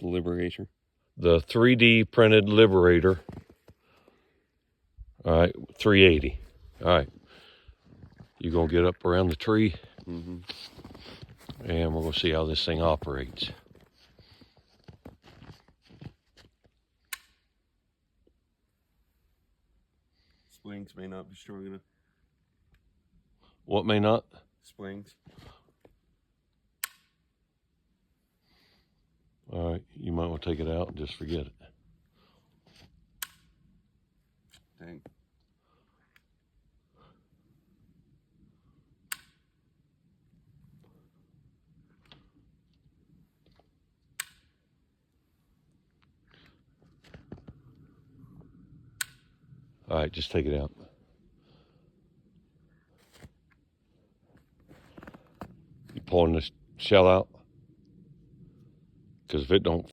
The Liberator. The 3D printed Liberator. All right, 380. All right. You're going to get up around the tree, and we're going to see how this thing operates. Springs may not be strong enough. What may not? Springs. All right, you might want to take it out and just forget it. Dang. All right, just take it out. You pulling this shell out? Because if it don't